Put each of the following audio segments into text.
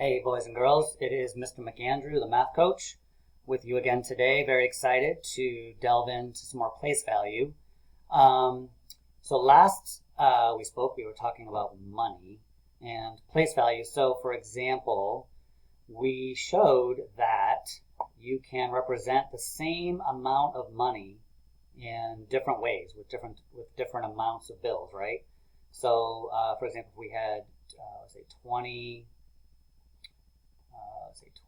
Hey boys and girls, it is Mr. McAndrew, the math coach, with you again today. Very excited to delve into some more place value. So last we spoke, we were talking about money and place value. So for example, we showed that you can represent the same amount of money in different ways with different amounts of bills, right? So for example, if we had let's say 20.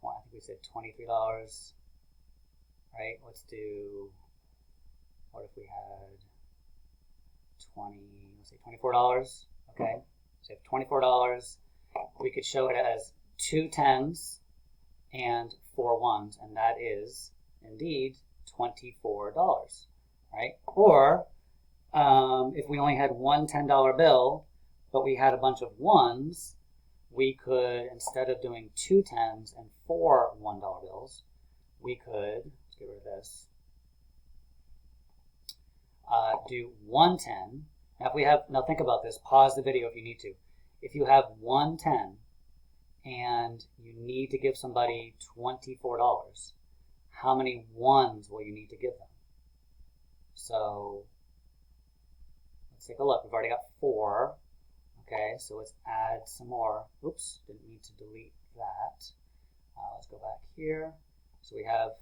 I think we said $23, right? Let's do, what if we had let's say $24, okay? So if $24, we could show it as 2 tens and 4 ones, and that is indeed $24, right? Or if we only had one $10 bill, but we had a bunch of ones, we could, instead of doing 2 tens and 4 $1 bills, we could, let's get rid of this, do 1 10. Now think about this, pause the video if you need to. If you have 1 10 and you need to give somebody $24, how many ones will you need to give them? So let's take a look. We've already got 4. Okay, so let's add some more. Oops, didn't need to delete that. Let's go back here. So we have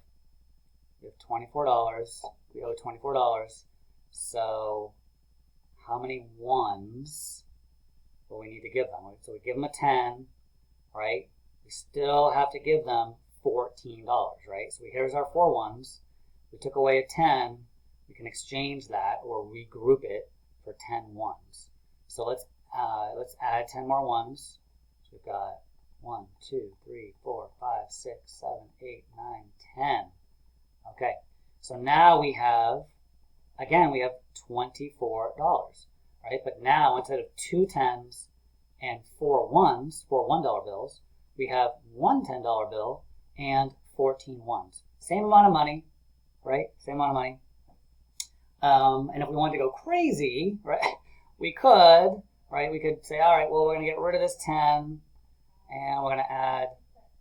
$24. We owe $24. So how many ones will we need to give them? So we give them a 10, right? We still have to give them $14, right? So here's our 4 ones. We took away a 10. We can exchange that or regroup it for 10 ones. So let's add 10 more ones. So we've got 1, 2, 3, 4, 5, 6, 7, 8, 9, 10. Okay, so now we have $24, right? But now instead of 2 tens and 4 ones, 4 $1 bills, we have one $10 bill and 14 ones. Same amount of money, right? Same amount of money. And if we wanted to go crazy, right, we could say, all right, well, we're going to get rid of this 10, and we're going to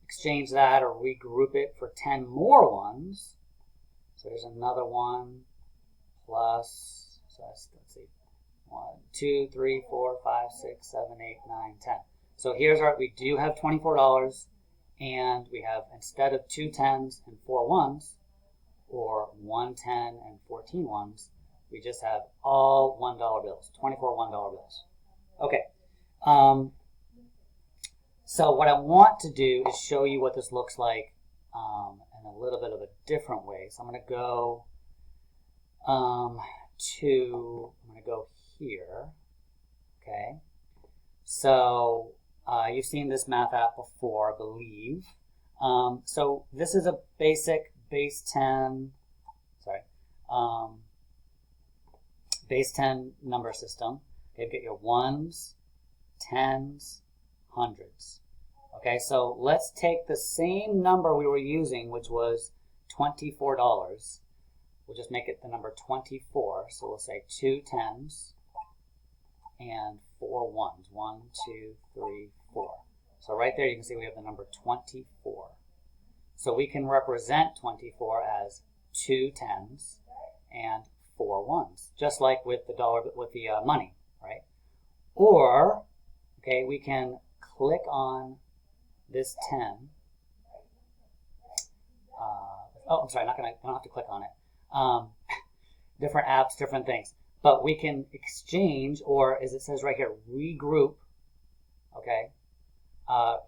exchange that or regroup it for 10 more ones. So there's another one plus, so let's see, 1, 2, 3, 4, 5, 6, 7, 8, 9, 10. So we do have $24, and we have, instead of 2 tens and 4 ones, or 1 10 and 14 ones, we just have all $1 bills, 24 $1 bills. Okay, so what I want to do is show you what this looks like in a little bit of a different way. So I'm going to go here. Okay, so you've seen this math app before, I believe. So this is a basic base 10 number system. Okay, you get your ones, tens, hundreds. Okay, so let's take the same number we were using, which was $24. We'll just make it the number 24. So we'll say 2 tens and 4 ones. 1, 2, 3, 4. So right there you can see we have the number 24. So we can represent 24 as 2 tens and 4 ones, just like with the money, right? Or, okay, we can click on this 10. I'm sorry, I don't have to click on it. Different apps, different things. But we can exchange, or as it says right here, regroup, okay,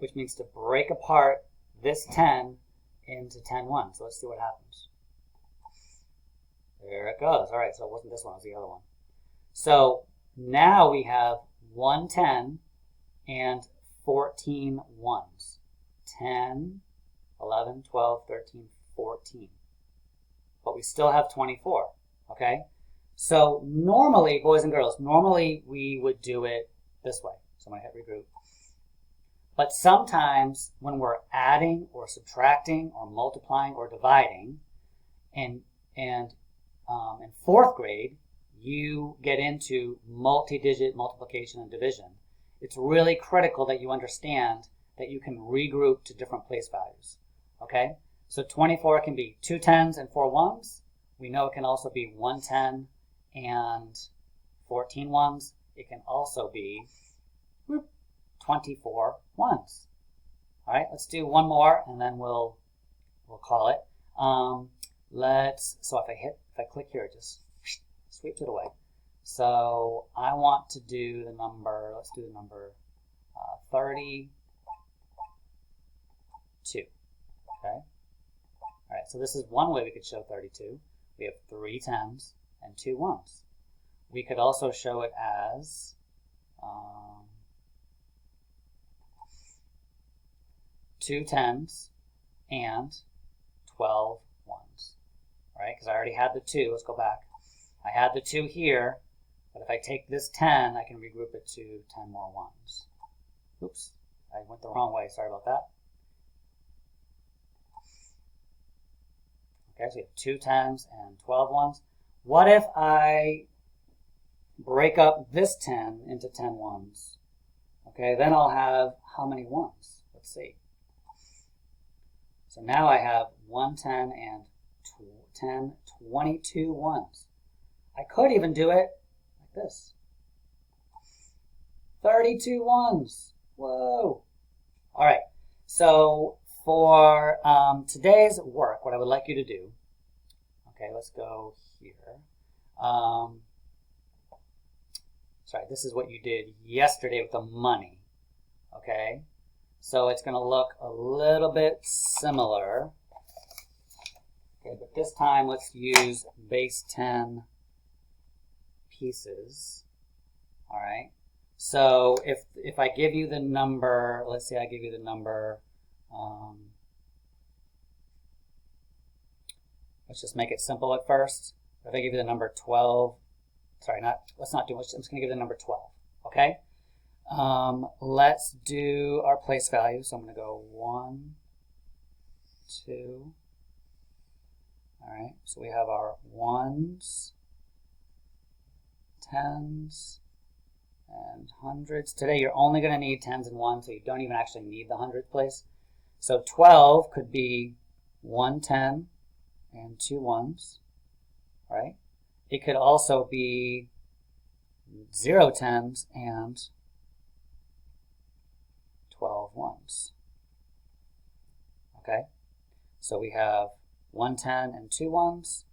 which means to break apart this 10 into 10 ones. So let's see what happens. There it goes. All right, so it wasn't this one, it was the other one. So now we have 1 10 and 14 ones. 10, 11, 12, 13, 14. But we still have 24, okay? So normally, boys and girls, we would do it this way. So I'm going to hit regroup. But sometimes when we're adding or subtracting or multiplying or dividing, and in 4th grade, you get into multi-digit multiplication and division. It's really critical that you understand that you can regroup to different place values. Okay, so 24 can be 2 10s and 4 1s. We know it can also be 1 10 and 14 1s. It can also be 24 1s. All right, let's do one more and then we'll call it. So if I click here, it just sweeps it away. So I want to do the number, let's do the number 32. Okay. All right, so this is one way we could show 32. We have 3 10s and 2 1s. We could also show it as 2 10s and 12 1s. All right, because I already had the 2. Let's go back. I had the 2 here, but if I take this 10, I can regroup it to 10 more 1s. Oops, I went the wrong way. Sorry about that. Okay, so we have 2 10s and 12 1s. What if I break up this 10 into 10 1s? Okay, then I'll have how many 1s? Let's see. So now I have 1 10 and 22 1s. I could even do it like this. 32 1s. Whoa. All right, so for today's work, what I would like you to do, okay, let's go here. Sorry, this is what you did yesterday with the money, okay? So it's going to look a little bit similar. Okay, but this time let's use base 10 pieces. All right. So if I give you the number, let's say I give you the number, let's just make it simple at first. If I give you the number 12, sorry, let's not do much. I'm just going to give you the number 12. Okay. Let's do our place value. So I'm going to go 1, 2. All right. So we have our 1s, 10s, and 100s. Today you're only going to need 10s and 1s, so you don't even actually need the 100th place. So 12 could be 1 10 and 2 1s, right? It could also be 0 10s and 12 1s. Okay? So we have 1 10 and 2 1s,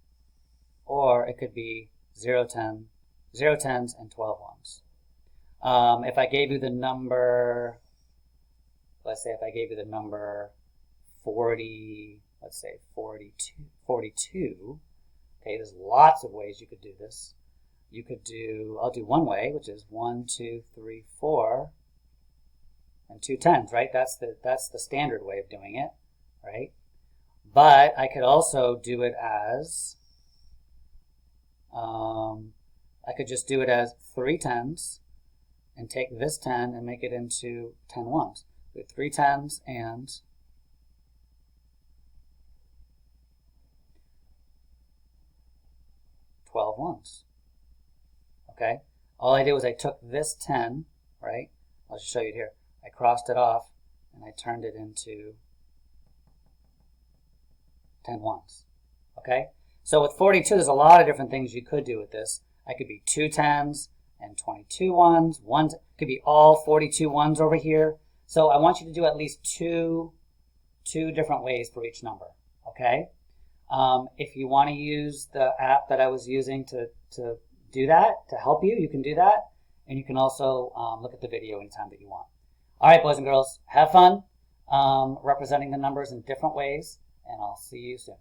or it could be 0 10s and 12 1s. If I gave you the number, let's say if I gave you the number 40, let's say 42, okay, there's lots of ways you could do this. You could do, I'll do one way, which is 1 2 3 4 and 2 10s, right? That's the standard way of doing it, right? But I could also do it as, I could just do it as 3 10s and take this 10 and make it into 10 1s. With 3 10s and 12 1s. Okay? All I did was I took this 10, right? I'll just show you here. I crossed it off and I turned it into 10 1s. Okay? So with 42, there's a lot of different things you could do with this. I could be 2 10s and 22 1s. One could be all 42 1s over here. So I want you to do at least two different ways for each number. Okay? If you want to use the app that I was using to do that, to help you, you can do that. And you can also look at the video anytime that you want. All right, boys and girls, have fun representing the numbers in different ways, and I'll see you soon.